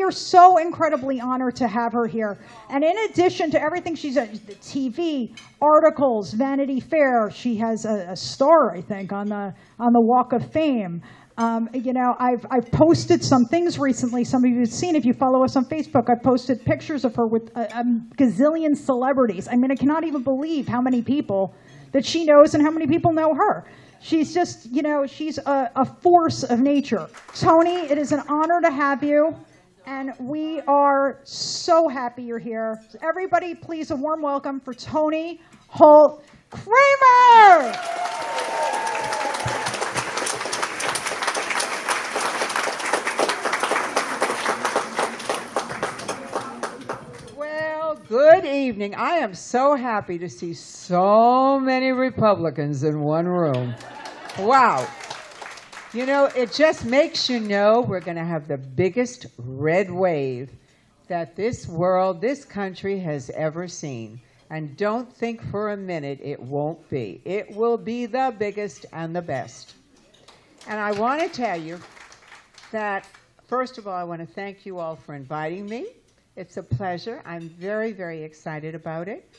are so incredibly honored to have her here. And in addition to everything she's done, TV, articles, Vanity Fair, she has a star, I think, on the Walk of Fame. You know, I've posted some things recently. Some of you have seen, if you follow us on Facebook, I've posted pictures of her with a gazillion celebrities. I mean, I cannot even believe how many people that she knows and how many people know her. She's just, you know, she's a force of nature. Toni, it is an honor to have you, and we are so happy you're here. Everybody, please, a warm welcome for Toni Holt Kramer! Good evening. I am so happy to see so many Republicans in one room. Wow. You know, it just makes you know we're going to have the biggest red wave that this world, this country has ever seen. And don't think for a minute it won't be. It will be the biggest and the best. And I want to tell you that, first of all, I want to thank you all for inviting me. It's a pleasure. I'm very, very excited about it.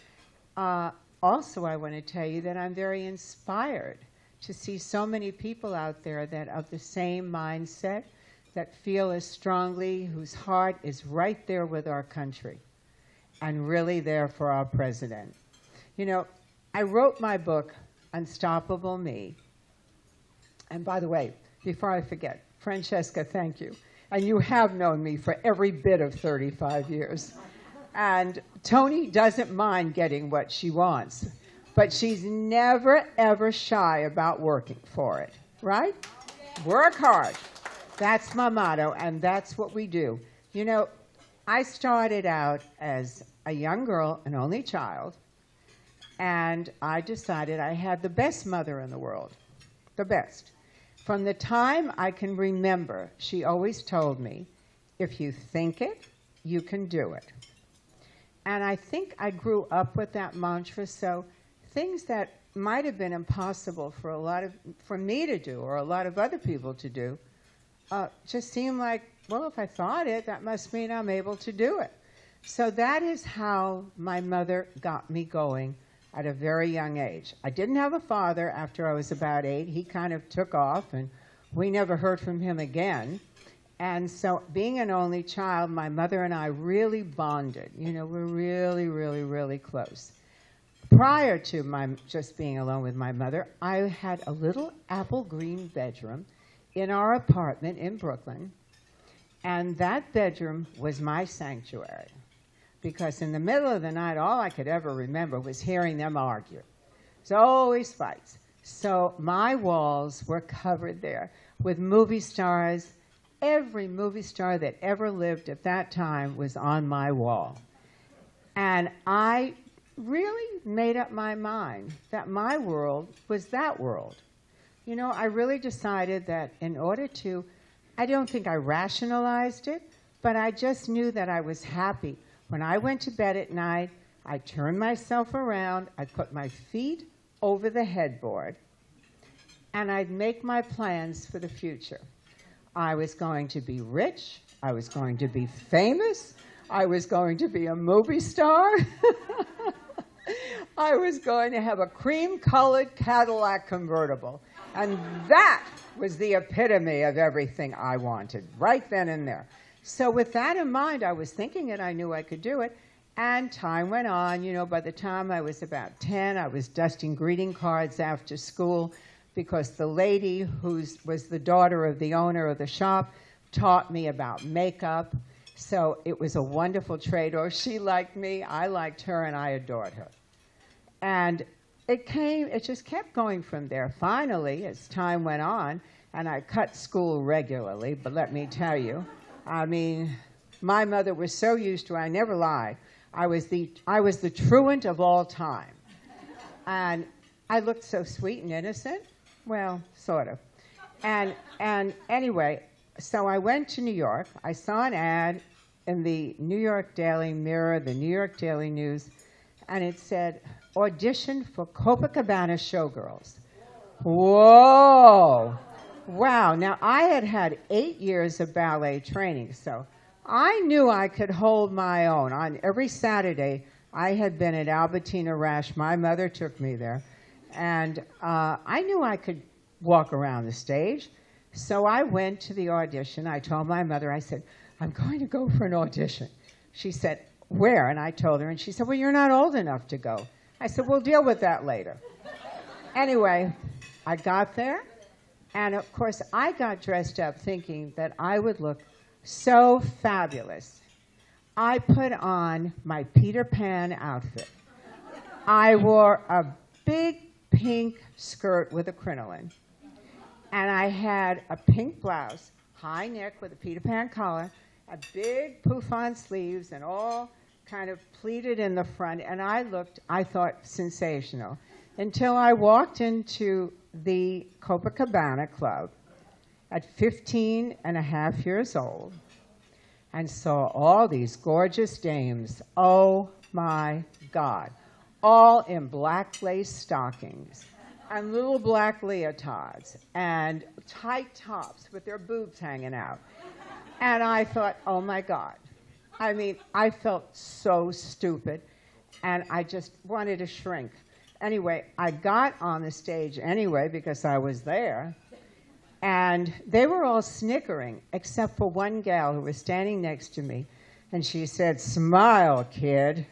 Also, I want to tell you that I'm very inspired to see so many people out there that of the same mindset, that feel as strongly, whose heart is right there with our country and really there for our president. You know, I wrote my book, Unstoppable Me. And by the way, before I forget, Francesca, thank you. And you have known me for every bit of 35 years. And Toni doesn't mind getting what she wants, but she's never, ever shy about working for it, right? Work hard. That's my motto, and that's what we do. You know, I started out as a young girl, an only child, and I decided I had the best mother in the world, the best. From the time I can remember, she always told me, if you think it, you can do it. And I think I grew up with that mantra, so things that might have been impossible for me to do or a lot of other people to do just seem like, well, if I thought it, that must mean I'm able to do it. So that is how my mother got me going at a very young age. I didn't have a father after I was about 8. He kind of took off, and we never heard from him again. And so being an only child, my mother and I really bonded. You know, we're really, really, really close. Prior to my just being alone with my mother, I had a little apple green bedroom in our apartment in Brooklyn, and that bedroom was my sanctuary. Because in the middle of the night, all I could ever remember was hearing them argue. It's always fights. So my walls were covered there with movie stars. Every movie star that ever lived at that time was on my wall. And I really made up my mind that my world was that world. You know, I really decided that in order to, I don't think I rationalized it, but I just knew that I was happy. When I went to bed at night, I turned myself around, I'd put my feet over the headboard, and I'd make my plans for the future. I was going to be rich, I was going to be famous, I was going to be a movie star, I was going to have a cream-colored Cadillac convertible, and that was the epitome of everything I wanted, right then and there. So with that in mind, I was thinking that I knew I could do it, and time went on. You know, by the time I was about 10, I was dusting greeting cards after school because the lady who was the daughter of the owner of the shop taught me about makeup. So it was a wonderful trade-off. She liked me, I liked her, and I adored her. And it just kept going from there. Finally, as time went on, and I cut school regularly, but let me tell you, I mean, my mother was so used to it, I never lied. I was the truant of all time. And I looked so sweet and innocent. Well, sort of. And anyway, so I went to New York. I saw an ad in the New York Daily Mirror, the New York Daily News, and it said, audition for Copacabana Showgirls. Whoa! Wow, now I had had 8 years of ballet training, so I knew I could hold my own. On every Saturday, I had been at Albertina Rash. My mother took me there. And I knew I could walk around the stage. So I went to the audition. I told my mother, I said, I'm going to go for an audition. She said, where? And I told her, and she said, well, you're not old enough to go. I said, we'll deal with that later. Anyway, I got there, and of course, I got dressed up thinking that I would look so fabulous. I put on my Peter Pan outfit. I wore a big pink skirt with a crinoline, and I had a pink blouse, high neck with a Peter Pan collar, a big poof-on sleeves, and all kind of pleated in the front, and I thought, sensational, until I walked into the Copacabana Club at 15 and a half years old and saw all these gorgeous dames, oh my God, all in black lace stockings and little black leotards and tight tops with their boobs hanging out. And I thought, oh my God. I mean, I felt so stupid, and I just wanted to shrink. Anyway, I got on the stage anyway because I was there, and they were all snickering except for one gal who was standing next to me, and she said, smile, kid.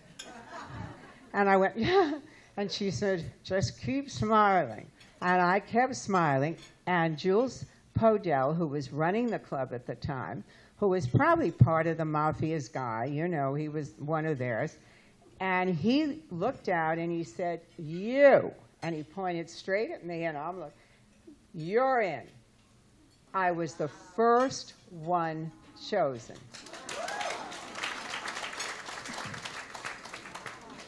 And I went, yeah. And she said, just keep smiling. And I kept smiling, and Jules Podell, who was running the club at the time, who was probably part of the Mafia's guy, you know, he was one of theirs. And he looked out and he said, you. And he pointed straight at me, and I'm like, you're in. I was the first one chosen.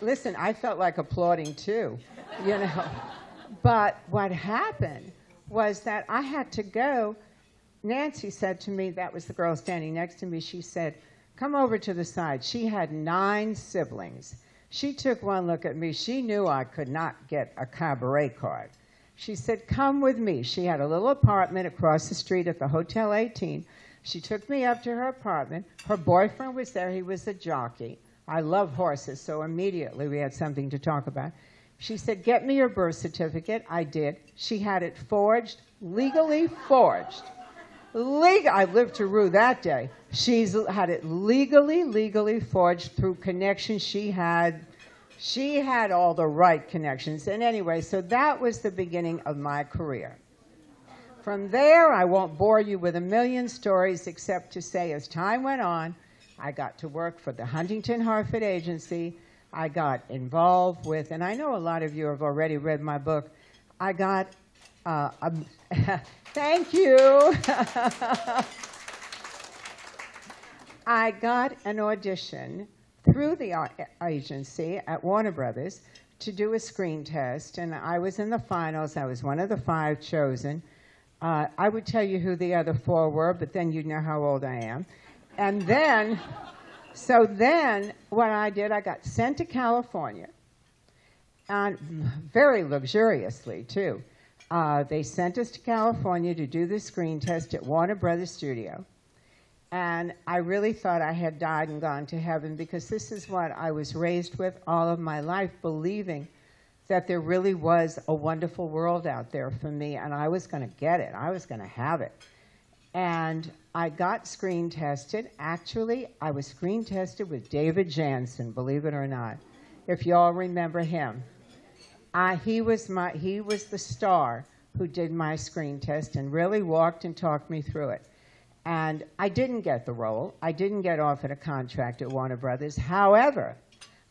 Listen, I felt like applauding too, you know. But what happened was that I had to go. Nancy said to me, that was the girl standing next to me, she said, come over to the side. She had 9 siblings. She took one look at me. She knew I could not get a cabaret card. She said, come with me. She had a little apartment across the street at the Hotel 18. She took me up to her apartment. Her boyfriend was there. He was a jockey. I love horses, so immediately we had something to talk about. She said, get me your birth certificate. I did. She had it forged, legally forged. I lived to rue that day. She's had it legally forged through connections she had. She had all the right connections. And anyway, so that was the beginning of my career. From there, I won't bore you with a million stories except to say as time went on, I got to work for the Huntington Hartford Agency. I got involved with, and I know a lot of you have already read my book, I got thank you. I got an audition through the agency at Warner Brothers to do a screen test, and I was in the finals. I was one of the 5 chosen. I would tell you who the other 4 were, but then you'd know how old I am. And then, so then what I did, I got sent to California, and very luxuriously, too. They sent us to California to do the screen test at Warner Brothers Studio. And I really thought I had died and gone to heaven, because this is what I was raised with all of my life, believing that there really was a wonderful world out there for me, and I was going to get it. I was going to have it. And I got screen tested. Actually, I was screen tested with David Jansen, believe it or not, if you all remember him. He was the star who did my screen test and really walked and talked me through it. And I didn't get the role. I didn't get offered a contract at Warner Brothers. However,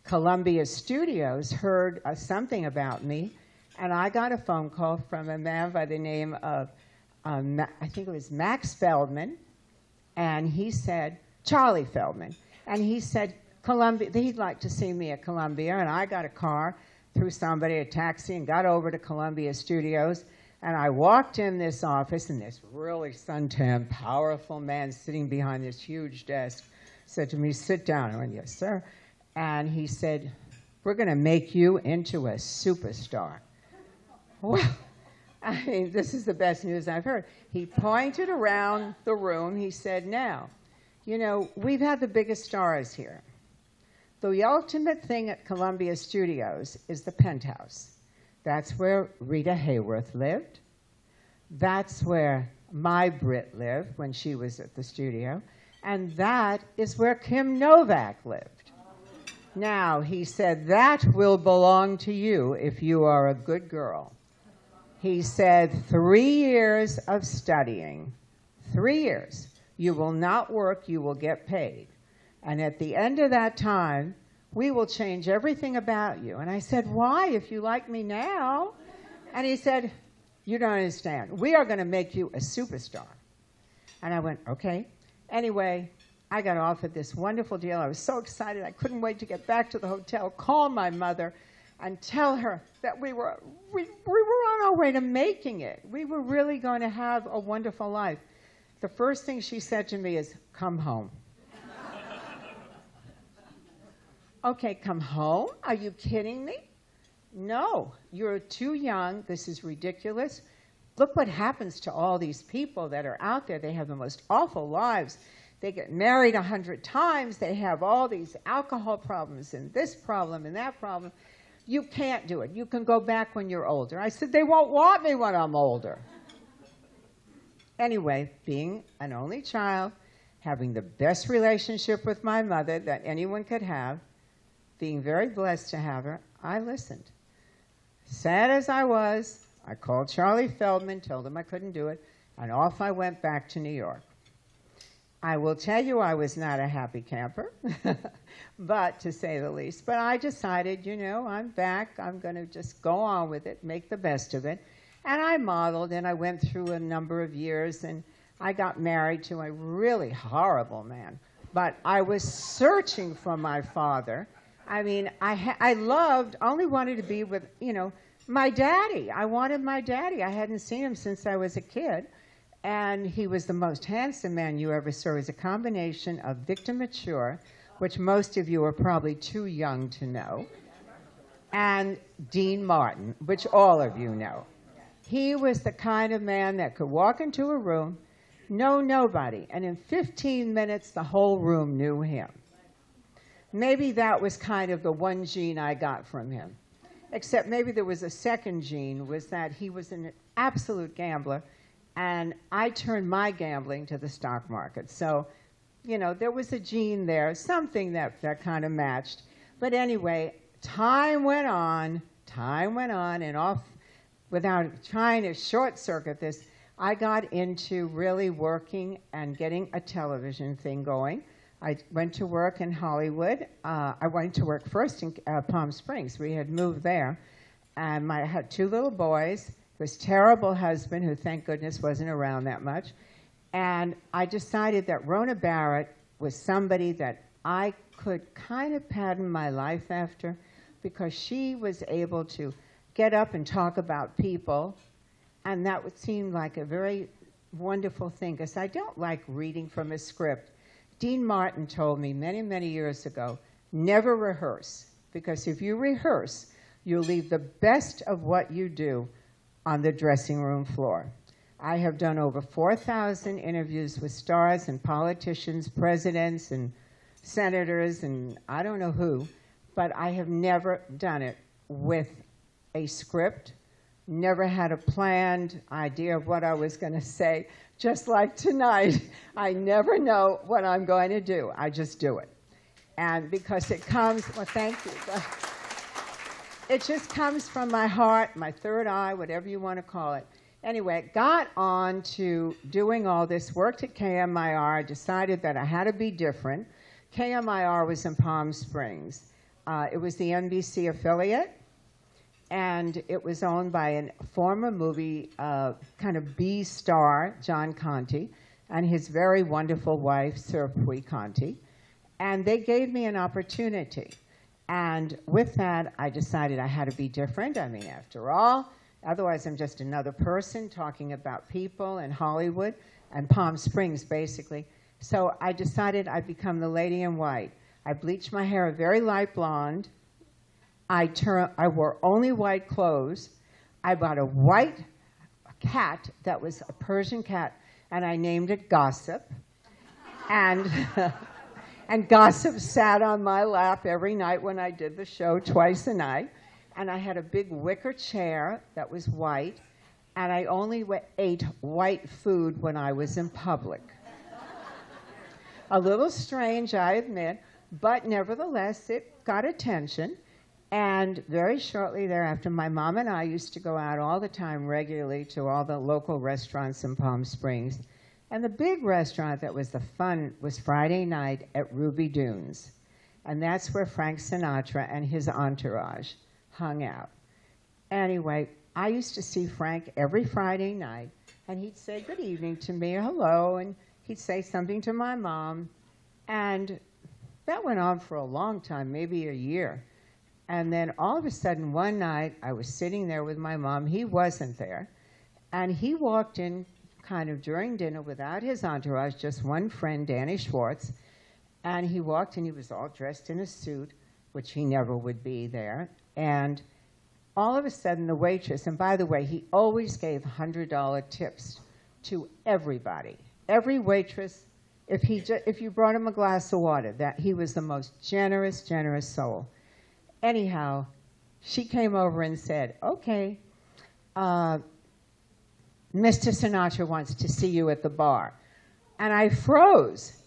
Columbia Studios heard something about me, and I got a phone call from a man by the name of, I think it was Max Feldman, and he said, Charlie Feldman, and he said, Columbia, he'd like to see me at Columbia, and I got a car through somebody, a taxi, and got over to Columbia Studios. And I walked in this office, and this really suntanned, powerful man sitting behind this huge desk said to me, sit down. I went, yes, sir. And he said, we're going to make you into a superstar. Well, I mean, this is the best news I've heard. He pointed around the room. He said, now, You know, we've had the biggest stars here. The ultimate thing at Columbia Studios is the penthouse. That's where Rita Hayworth lived. That's where my Brit lived when she was at the studio. And that is where Kim Novak lived. Now, he said, that will belong to you if you are a good girl. He said, 3 years of studying, 3 years. You will not work, you will get paid. And at the end of that time, we will change everything about you. And I said, why, if you like me now? And he said, you don't understand. We are going to make you a superstar. And I went, okay. Anyway, I got offered this wonderful deal. I was so excited. I couldn't wait to get back to the hotel, call my mother, and tell her that we were on our way to making it. We were really going to have a wonderful life. The first thing she said to me is, come home. Okay, come home? Are you kidding me? No, you're too young. This is ridiculous. Look what happens to all these people that are out there. They have the most awful lives. They get married 100 times. They have all these alcohol problems and this problem and that problem. You can't do it. You can go back when you're older. I said, they won't want me when I'm older. Anyway, being an only child, having the best relationship with my mother that anyone could have, being very blessed to have her, I listened. Sad as I was, I called Charlie Feldman, told him I couldn't do it, and off I went back to New York. I will tell you I was not a happy camper, but to say the least. But I decided, you know, I'm back. I'm going to just go on with it, make the best of it. And I modeled, and I went through a number of years, and I got married to a really horrible man. But I was searching for my father. I mean, I only wanted to be with, you know, my daddy. I wanted my daddy. I hadn't seen him since I was a kid. And he was the most handsome man you ever saw. He was a combination of Victor Mature, which most of you are probably too young to know, and Dean Martin, which all of you know. He was the kind of man that could walk into a room, know nobody, and in 15 minutes, the whole room knew him. Maybe that was kind of the one gene I got from him. Except maybe there was a second gene, was that he was an absolute gambler, and I turned my gambling to the stock market. So, you know, there was a gene there, something that kind of matched. But anyway, time went on, and off, without trying to short circuit this, I got into really working and getting a television thing going. I went to work in Hollywood. I went to work first in Palm Springs. We had moved there. And I had 2 little boys, this terrible husband who, thank goodness, wasn't around that much. And I decided that Rona Barrett was somebody that I could kind of pattern my life after, because she was able to get up and talk about people. And that would seem like a very wonderful thing, because I don't like reading from a script. Dean Martin told me many, many years ago, never rehearse, because if you rehearse, you'll leave the best of what you do on the dressing room floor. I have done over 4,000 interviews with stars and politicians, presidents and senators and I don't know who, but I have never done it with a script, never had a planned idea of what I was going to say. Just like tonight, I never know what I'm going to do. I just do it. And because it comes, well, thank you. It just comes from my heart, my third eye, whatever you want to call it. Anyway, got on to doing all this, worked at KMIR, decided that I had to be different. KMIR was in Palm Springs. It was the NBC affiliate. And it was owned by a former movie kind of B star, John Conte, and his very wonderful wife, Serpui Conte. And they gave me an opportunity. And with that, I decided I had to be different. I mean, after all, otherwise I'm just another person talking about people in Hollywood and Palm Springs, basically. So I decided I'd become the lady in white. I bleached my hair a very light blonde. I wore only white clothes. I bought a white cat that was a Persian cat, and I named it Gossip. And, and gossip sat on my lap every night when I did the show twice a night. And I had a big wicker chair that was white, and I only ate white food when I was in public. A little strange, I admit, but nevertheless, it got attention. And very shortly thereafter, my mom and I used to go out all the time regularly to all the local restaurants in Palm Springs. And the big restaurant that was the fun was Friday night at Ruby Dunes. And that's where Frank Sinatra and his entourage hung out. Anyway, I used to see Frank every Friday night, and he'd say good evening to me, or hello, and he'd say something to my mom. And that went on for a long time, maybe a year. And then all of a sudden, one night, I was sitting there with my mom. He wasn't there. And he walked in kind of during dinner without his entourage, just one friend, Danny Schwartz. And he walked in, he was all dressed in a suit, which he never would be there. And all of a sudden, the waitress, and by the way, he always gave $100 tips to everybody. Every waitress, if you brought him a glass of water, that he was the most generous, generous soul. Anyhow, she came over and said, okay, Mr. Sinatra wants to see you at the bar. And I froze.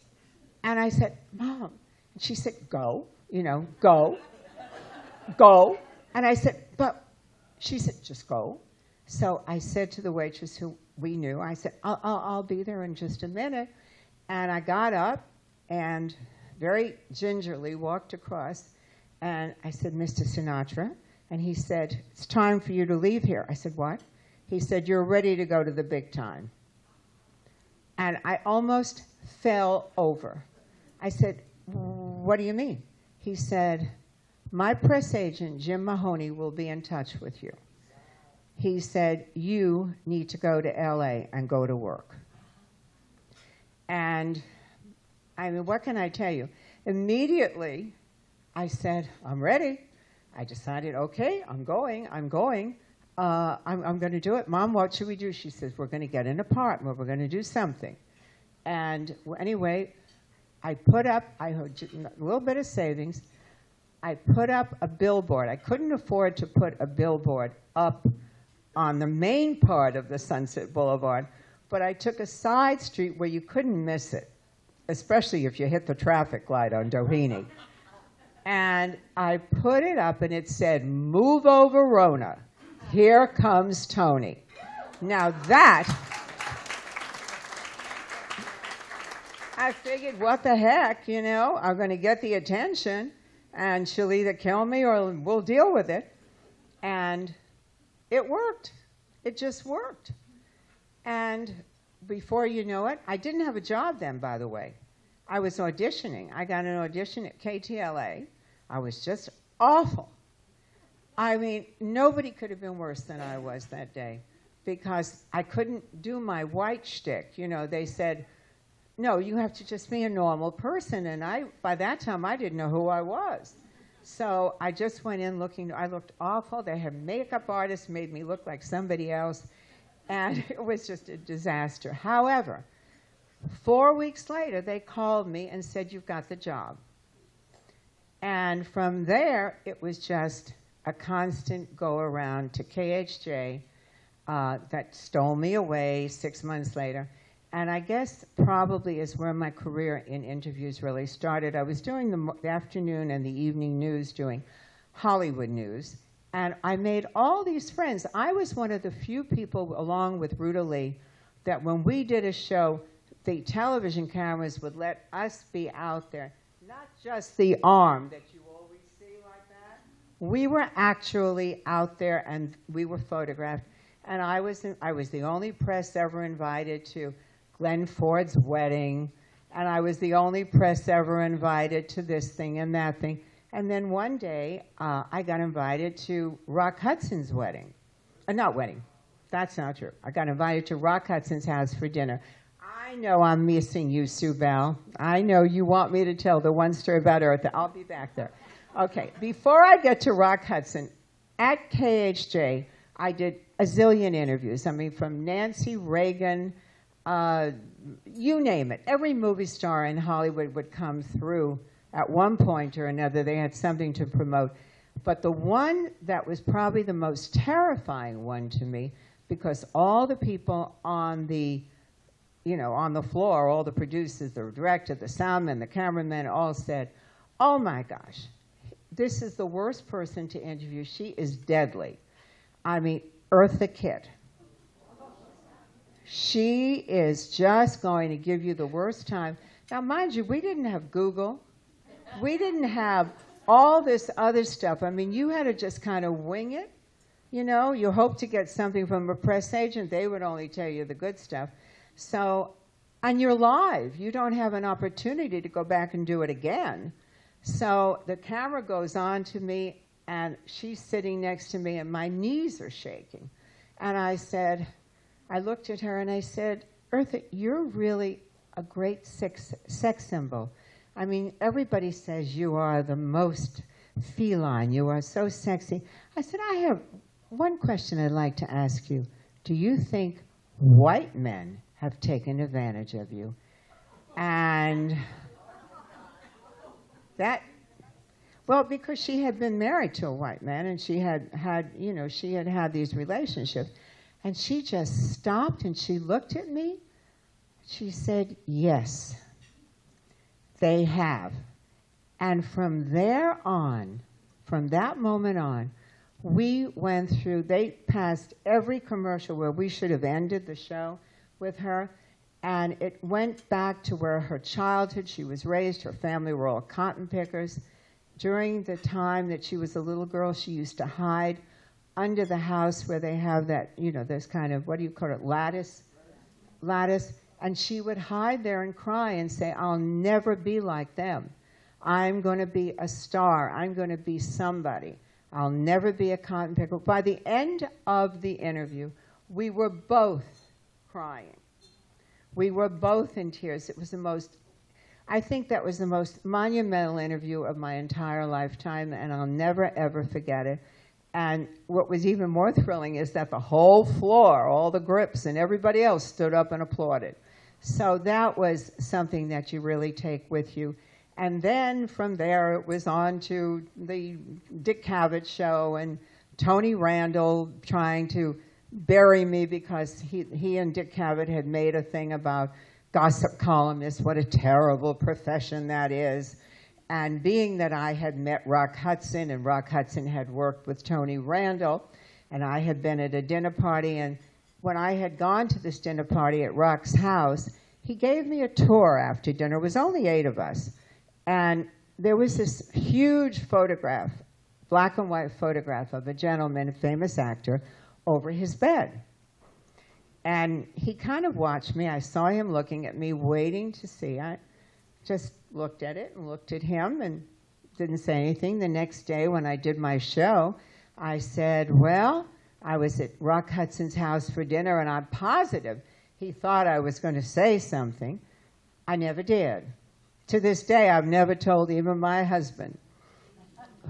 And I said, Mom. And she said, go, go, go. And I said, but, she said, just go. So I said to the waitress who we knew, I said, I'll be there in just a minute. And I got up and very gingerly walked across. And I said, Mr. Sinatra. And he said, it's time for you to leave here. I said, what? He said, you're ready to go to the big time. And I almost fell over. I said, what do you mean? He said, my press agent, Jim Mahoney, will be in touch with you. He said, you need to go to LA and go to work. And I mean, what can I tell you? Immediately, I said, I'm ready. I decided, okay, I'm going. I'm going to do it. Mom, what should we do? She says, we're going to get an apartment. We're going to do something. And anyway, I put up, I had a little bit of savings. I put up a billboard. I couldn't afford to put a billboard up on the main part of the Sunset Boulevard, but I took a side street where you couldn't miss it, especially if you hit the traffic light on Doheny. And I put it up, and it said, move over, Rona. Here comes Toni. Now that, I figured, what the heck, I'm going to get the attention, and she'll either kill me or we'll deal with it. And it worked. It just worked. And before you know it, I didn't have a job then, by the way. I was auditioning. I got an audition at KTLA. I was just awful. I mean, nobody could have been worse than I was that day because I couldn't do my white shtick. They said, no, you have to just be a normal person. And by that time, I didn't know who I was. So I just went in I looked awful. They had makeup artists made me look like somebody else. And it was just a disaster. However, 4 weeks later, they called me and said, you've got the job. And from there, it was just a constant go-around to KHJ that stole me away 6 months later. And I guess probably is where my career in interviews really started. I was doing the afternoon and the evening news, doing Hollywood news. And I made all these friends. I was one of the few people, along with Ruta Lee, that when we did a show, the television cameras would let us be out there. Not just the arm that you always see like that. We were actually out there, and we were photographed. And I was the only press ever invited to Glenn Ford's wedding, and I was the only press ever invited to this thing and that thing. And then one day, I got invited to Rock Hudson's wedding. Not wedding. That's not true. I got invited to Rock Hudson's house for dinner. I know I'm missing you, Sue Bell. I know you want me to tell the one story about Eartha. I'll be back there. Okay, before I get to Rock Hudson, at KHJ, I did a zillion interviews. I mean, from Nancy Reagan you name it. Every movie star in Hollywood would come through at one point or another. They had something to promote. But the one that was probably the most terrifying one to me, because all the people on the, on the floor, all the producers, the director, the soundman, the cameraman, all said, "Oh my gosh, this is the worst person to interview. She is deadly." I mean, Eartha Kitt. She is just going to give you the worst time. Now, mind you, we didn't have Google. We didn't have all this other stuff. I mean, you had to just kind of wing it. You hope to get something from a press agent. They would only tell you the good stuff. So, and you're live. You don't have an opportunity to go back and do it again. So the camera goes on to me, and she's sitting next to me, and my knees are shaking. And I looked at her and I said, "Eartha, you're really a great sex symbol. I mean, everybody says you are the most feline. You are so sexy." I said, "I have one question I'd like to ask you. Do you think white men have taken advantage of you?" And well, because she had been married to a white man, and she had these relationships. And she just stopped and she looked at me. She said, "Yes, they have." And from there on, from that moment on, we went through, they passed every commercial where we should have ended the show with her. And it went back to where her childhood, she was raised, her family were all cotton pickers. During the time that she was a little girl, she used to hide under the house where they have that, this kind of, what do you call it, lattice. And she would hide there and cry and say, "I'll never be like them. I'm going to be a star. I'm going to be somebody. I'll never be a cotton picker." By the end of the interview, we were both crying. We were both in tears. It was I think that was the most monumental interview of my entire lifetime, and I'll never, ever forget it. And what was even more thrilling is that the whole floor, all the grips and everybody else stood up and applauded. So that was something that you really take with you. And then from there, it was on to the Dick Cavett show and Tony Randall trying to bury me because he and Dick Cavett had made a thing about gossip columnists, what a terrible profession that is. And being that I had met Rock Hudson, and Rock Hudson had worked with Tony Randall, and I had been at a dinner party, and when I had gone to this dinner party at Rock's house, he gave me a tour after dinner. It was only 8 of us. And there was this huge photograph, black and white photograph of a gentleman, a famous actor, over his bed. And he kind of watched me. I saw him looking at me, waiting to see. I just looked at it and looked at him and didn't say anything. The next day when I did my show, I said, "Well, I was at Rock Hudson's house for dinner, and I'm positive he thought I was going to say something." I never did. To this day, I've never told even my husband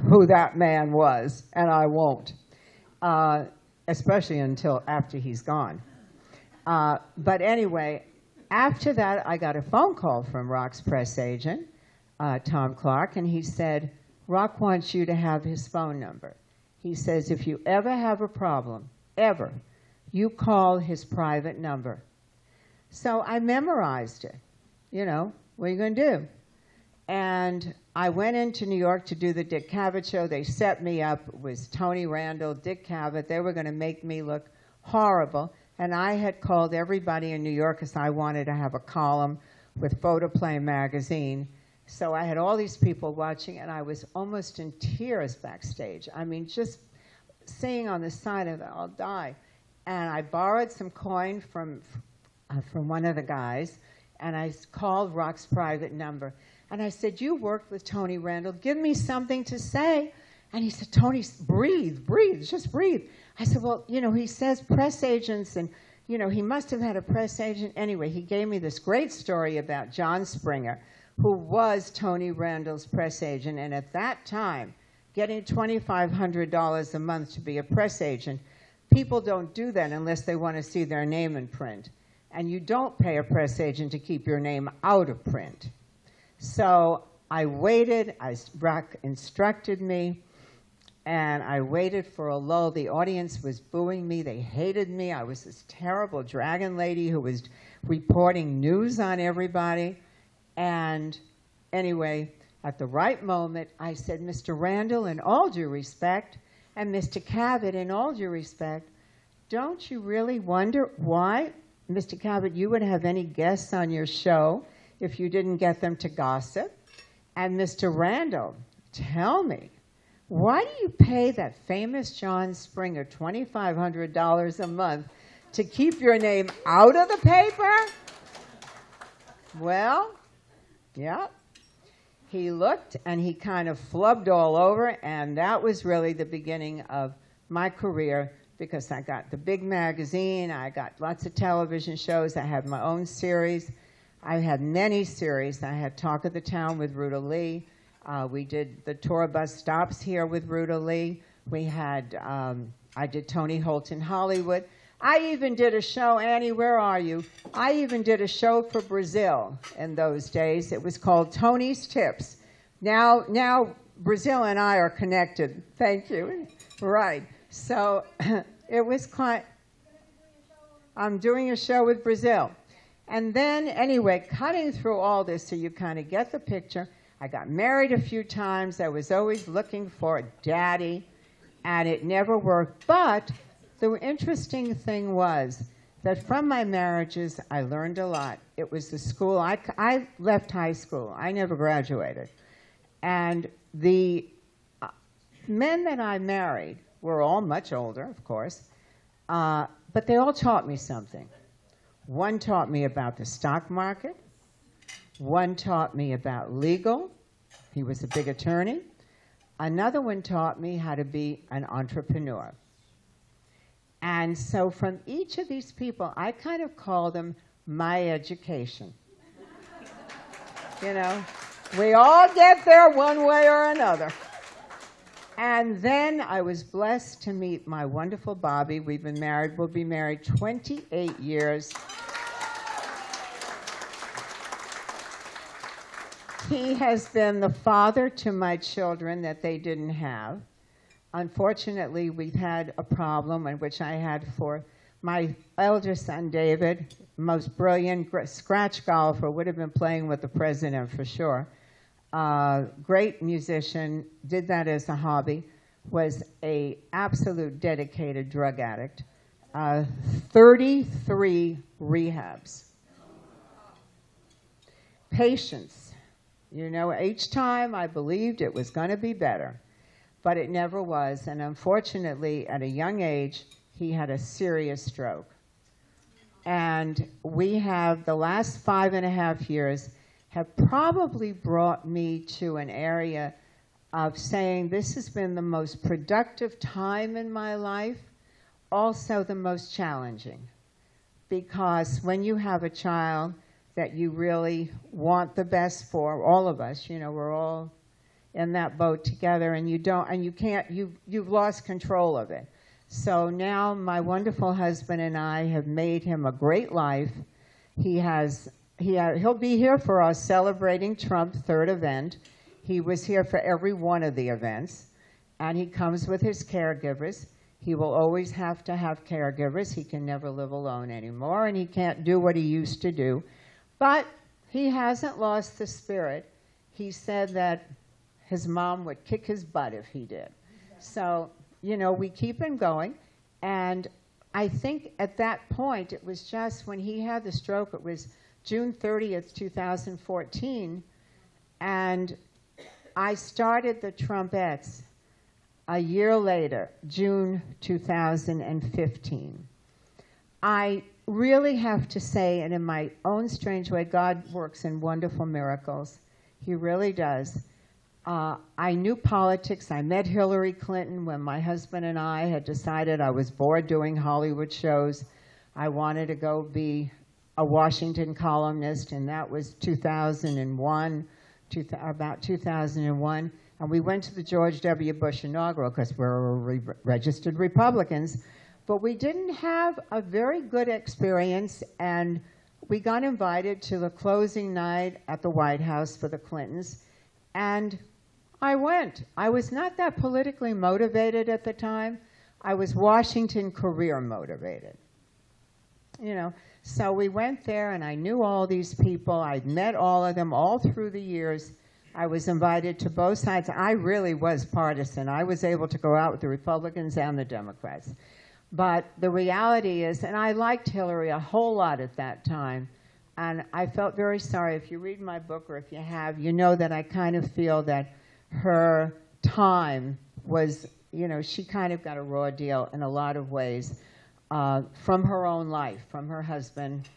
who that man was, and I won't, especially until after he's gone. But anyway, after that, I got a phone call from Rock's press agent, Tom Clark, and he said, "Rock wants you to have his phone number. He says, if you ever have a problem, ever, you call his private number." So I memorized it. What are you going to do? And I went into New York to do the Dick Cavett show. They set me up. It was Tony Randall, Dick Cavett. They were going to make me look horrible. And I had called everybody in New York because I wanted to have a column with Photoplay magazine. So I had all these people watching, and I was almost in tears backstage. I mean, just saying on the side of it, "I'll die." And I borrowed some coin from one of the guys, and I called Rock's private number. And I said, "You worked with Tony Randall. Give me something to say." And he said, "Tony, breathe, just breathe." I said, "Well, he says press agents, and, he must have had a press agent." Anyway, he gave me this great story about John Springer, who was Tony Randall's press agent. And at that time, getting $2,500 a month to be a press agent, people don't do that unless they want to see their name in print. and you don't pay a press agent to keep your name out of print. So I waited, Brock instructed me, and I waited for a lull. The audience was booing me. They hated me. I was this terrible dragon lady who was reporting news on everybody. And anyway, at the right moment, I said, Mr. Randall, in all due respect, and Mr. Cavett, in all due respect, don't you really wonder why, Mr. Cavett, you would have any guests on your show if you didn't get them to gossip? And Mr. Randall, tell me, why do you pay that famous John Springer $2,500 a month to keep your name out of the paper? Well, yeah. He looked and he kind of flubbed all over, and that was really the beginning of my career, because I got the big magazine, I got lots of television shows, I had my own series. I had many series. I had Talk of the Town with Ruta Lee. We did the tour bus stops here with Ruta Lee. We had, I did Tony Holt in Hollywood. I even did a show, Annie, where are you? I even did a show for Brazil in those days. It was called Tony's Tips. Now Brazil and I are connected. Thank you. Right. So it was quite, I'm doing a show with Brazil. And then, anyway, cutting through all this so you kind of get the picture, I got married a few times. I was always looking for a daddy, and it never worked. But the interesting thing was that from my marriages, I learned a lot. It was the school. I left high school. I never graduated. And the men that I married were all much older, of course, but they all taught me something. One taught me about the stock market. One taught me about legal. He was a big attorney. Another one taught me how to be an entrepreneur. And so from each of these people, I kind of call them my education. You know, we all get there one way or another. And then I was blessed to meet my wonderful Bobby. We've been married, we'll be married 28 years. He has been the father to my children that they didn't have. Unfortunately, we've had a problem, in which I had for my elder son, David, most brilliant scratch golfer, would have been playing with the president for sure. Great musician, did that as a hobby, was a absolute dedicated drug addict. 33 rehabs. Patience. You know, each time I believed it was going to be better, but it never was. And unfortunately, at a young age, he had a serious stroke. And we have, the last 5.5 years, have probably brought me to an area of saying this has been the most productive time in my life, also the most challenging. Because when you have a child that you really want the best for, all of us, you know, we're all in that boat together, and you've lost control of it. So now my wonderful husband and I have made him a great life. He'll be here for our Celebrating Trump third event. He was here for every one of the events, and he comes with his caregivers. He will always have to have caregivers. He can never live alone anymore, and he can't do what he used to do. But he hasn't lost the spirit. He said that his mom would kick his butt if he did. So, you know, we keep him going. And I think at that point, it was just when he had the stroke, it was June 30th, 2014. And I started the Trumpettes a year later, June 2015. I really have to say, and in my own strange way, God works in wonderful miracles. He really does. I knew politics. I met Hillary Clinton when my husband and I had decided I was bored doing Hollywood shows. I wanted to go be a Washington columnist, and that was 2001, about 2001. And we went to the George W. Bush inaugural because we're registered Republicans. But we didn't have a very good experience, and we got invited to the closing night at the White House for the Clintons, and I went. I was not that politically motivated at the time. I was Washington career motivated. You know, so we went there, and I knew all these people. I'd met all of them all through the years. I was invited to both sides. I really was partisan. I was able to go out with the Republicans and the Democrats. But the reality is, and I liked Hillary a whole lot at that time, and I felt very sorry. If you read my book, or if you have, you know that I kind of feel that her time was, you know, she kind of got a raw deal in a lot of ways from her own life, from her husband.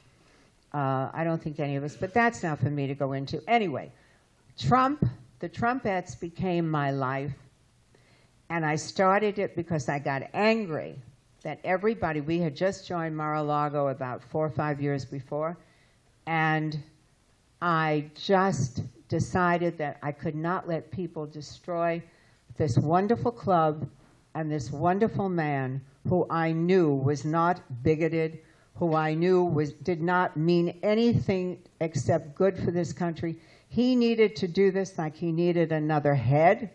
I don't think any of us, but that's not for me to go into. Anyway, the Trumpettes became my life, and I started it because I got angry that everybody, we had just joined Mar-a-Lago about 4 or 5 years before, and I just decided that I could not let people destroy this wonderful club and this wonderful man who I knew was not bigoted, who I knew did not mean anything except good for this country. He needed to do this like he needed another head,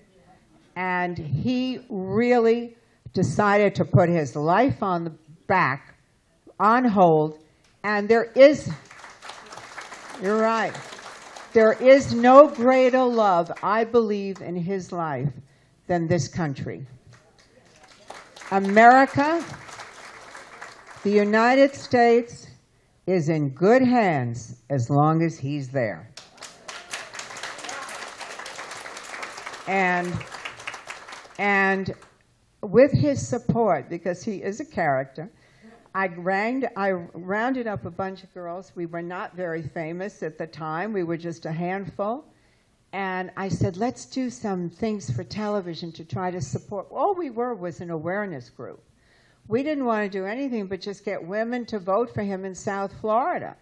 and he really decided to put his life on the back, on hold, and you're right, there is no greater love, I believe, in his life than this country. America, the United States, is in good hands as long as he's there. And with his support, because he is a character, I rounded up a bunch of girls. We were not very famous at the time. We were just a handful. And I said, let's do some things for television to try to support. All we were was an awareness group. We didn't want to do anything but just get women to vote for him in South Florida.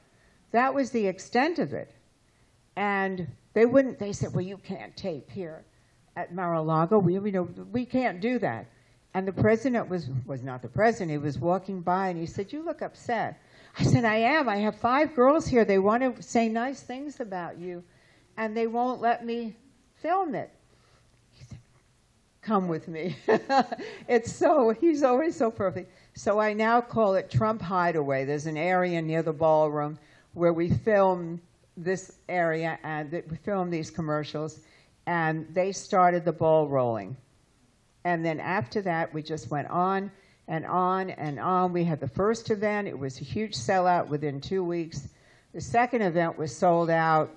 That was the extent of it. And they said, well, you can't tape here at Mar-a-Lago. We can't do that. And the president was not the president. He was walking by, and he said, you look upset. I said, I am. I have 5 girls here. They want to say nice things about you, and they won't let me film it. He said, come with me. He's always so perfect. So I now call it Trump Hideaway. There's an area near the ballroom where we film this area, and we film these commercials, and they started the ball rolling. And then after that, we just went on and on and on. We had the first event. It was a huge sellout within 2 weeks. The second event was sold out,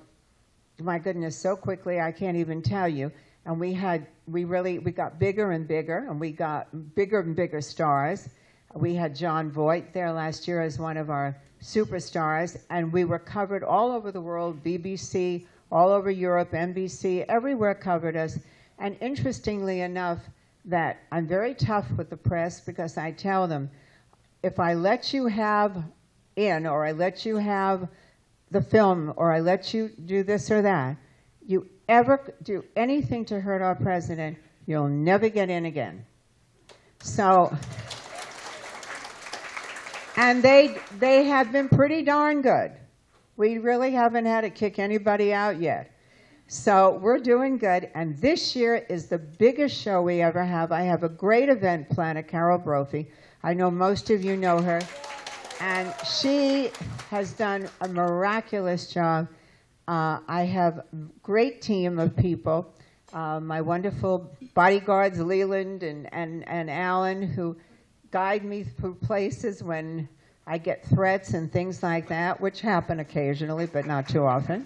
my goodness, so quickly I can't even tell you. And we got bigger and bigger, and we got bigger and bigger stars. We had John Voight there last year as one of our superstars, and we were covered all over the world, BBC, all over Europe, NBC, everywhere covered us. And interestingly enough, that I'm very tough with the press, because I tell them, if I let you have or I let you have the film, or I let you do this or that, you ever do anything to hurt our president, you'll never get in again. So, and they have been pretty darn good. We really haven't had to kick anybody out yet. So we're doing good, and this year is the biggest show we ever have. I have a great event planner, Carol Brophy. I know most of you know her, and she has done a miraculous job. I have a great team of people, my wonderful bodyguards, Leland and Alan, who guide me through places when I get threats and things like that, which happen occasionally, but not too often.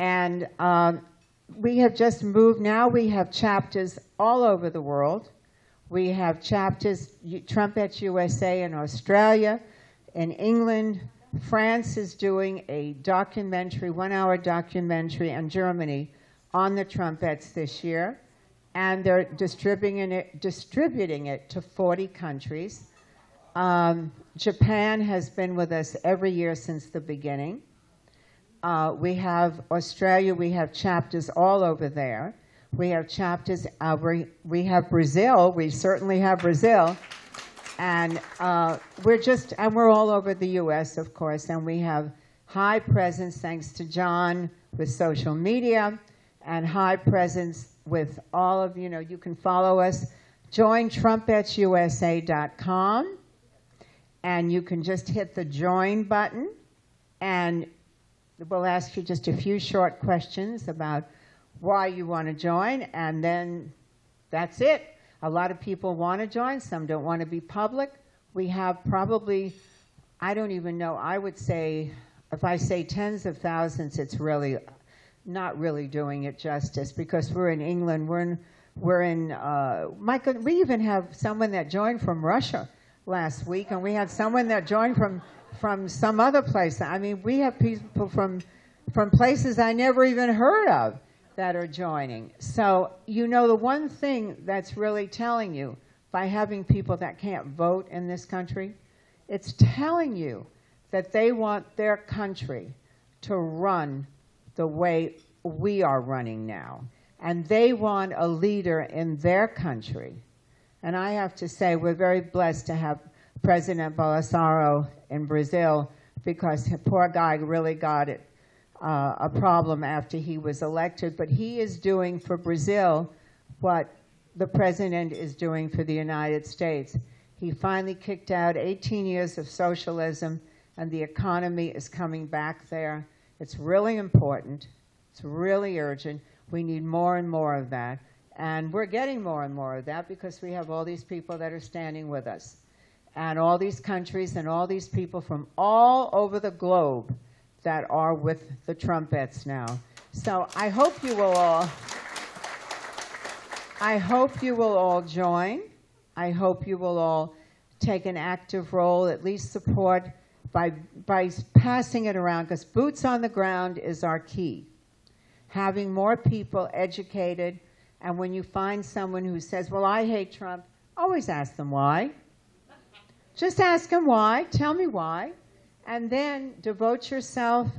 And we have just moved. Now we have chapters all over the world. We have chapters, Trumpettes USA in Australia, in England. France is doing a documentary, 1-hour documentary, in Germany on the Trumpettes this year. And they're distributing it to 40 countries. Japan has been with us every year since the beginning. We have Australia, we have chapters all over there. We have chapters, we have Brazil, we certainly have Brazil. And we're all over the U.S., of course, and we have high presence thanks to John with social media, and high presence with all of you. You can follow us, jointrumpetsusa.com, and you can just hit the join button, and we'll ask you just a few short questions about why you want to join, and then that's it. A lot of people want to join, some don't want to be public. We have probably, I don't even know, I would say, if I say tens of thousands, it's really not really doing it justice, because we're in England, we even have someone that joined from Russia last week, and we had someone that joined from some other place. I mean, we have people from places I never even heard of that are joining. So, the one thing that's really telling you by having people that can't vote in this country, it's telling you that they want their country to run the way we are running now. And they want a leader in their country. And I have to say, we're very blessed to have President Bolsonaro in Brazil, because the poor guy really got it. A problem after he was elected, but he is doing for Brazil what the president is doing for the United States. He finally kicked out 18 years of socialism, and the economy is coming back there. It's really important. It's really urgent. We need more and more of that, and we're getting more and more of that because we have all these people that are standing with us, and all these countries and all these people from all over the globe that are with the Trumpets now. So I hope you will all join. I hope you will all take an active role, at least support by passing it around, because boots on the ground is our key. Having more people educated, and when you find someone who says, well, I hate Trump, always ask them why. Just ask them why, tell me why. And then devote yourself,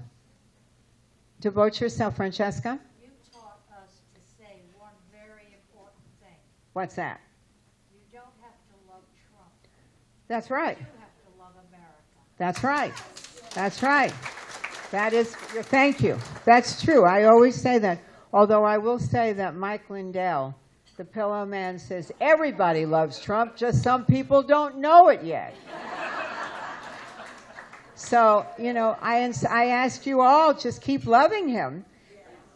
Francesca. You taught us to say one very important thing. What's that? You don't have to love Trump. That's right. You have to love America. That's right. That's right. That is, thank you. That's true. I always say that. Although I will say that Mike Lindell, the Pillow Man, says everybody loves Trump, just some people don't know it yet. So, I ask you all, just keep loving him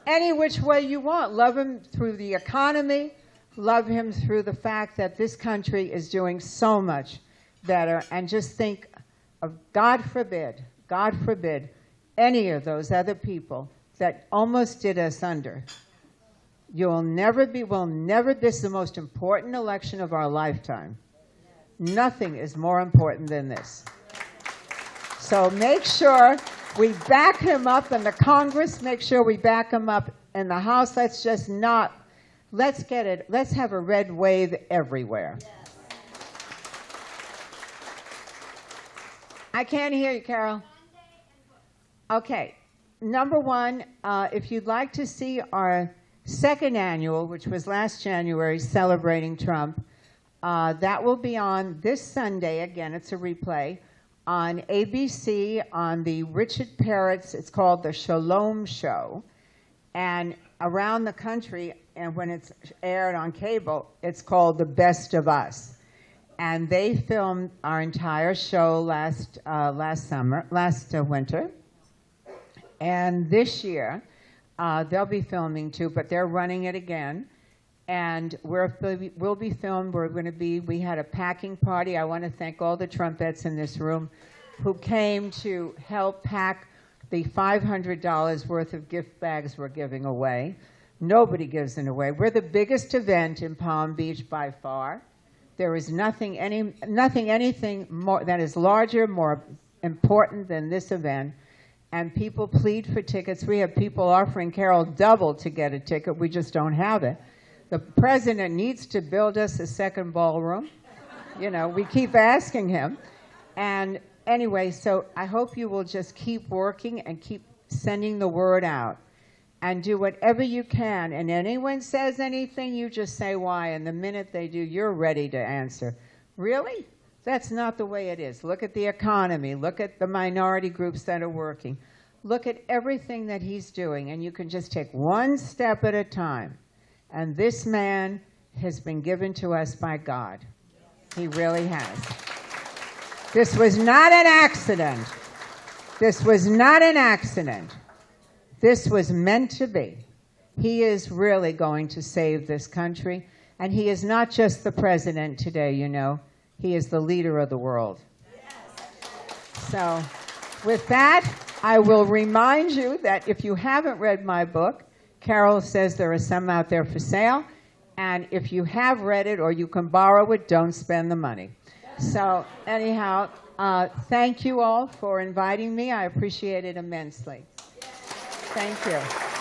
any which way you want. Love him through the economy. Love him through the fact that this country is doing so much better. And just think of, God forbid, any of those other people that almost did us under. We'll never, this is the most important election of our lifetime. Nothing is more important than this. So make sure we back him up in the Congress, make sure we back him up in the House. Let's get it, let's have a red wave everywhere. Yes. I can't hear you, Carol. Okay, number one, if you'd like to see our second annual, which was last January, celebrating Trump, that will be on this Sunday. Again, it's a replay. On ABC, on the Richard Parrott's, it's called The Shalom Show. And around the country, and when it's aired on cable, it's called The Best of Us. And they filmed our entire show last winter. And this year, they'll be filming too, but they're running it again. And we'll be filmed. We had a packing party. I want to thank all the Trumpets in this room who came to help pack the $500 worth of gift bags we're giving away. Nobody gives it away. We're the biggest event in Palm Beach by far. There is anything more that is larger, more important than this event. And people plead for tickets. We have people offering Carol double to get a ticket. We just don't have it. The president needs to build us a second ballroom. We keep asking him. And anyway, so I hope you will just keep working and keep sending the word out. And do whatever you can. And anyone says anything, you just say why. And the minute they do, you're ready to answer. Really? That's not the way it is. Look at the economy. Look at the minority groups that are working. Look at everything that he's doing, and you can just take one step at a time. And this man has been given to us by God. He really has. This was not an accident. This was not an accident. This was meant to be. He is really going to save this country. And he is not just the president today, you know. He is the leader of the world. So with that, I will remind you that if you haven't read my book, Carol says there are some out there for sale. And if you have read it or you can borrow it, don't spend the money. So anyhow, thank you all for inviting me. I appreciate it immensely. Thank you.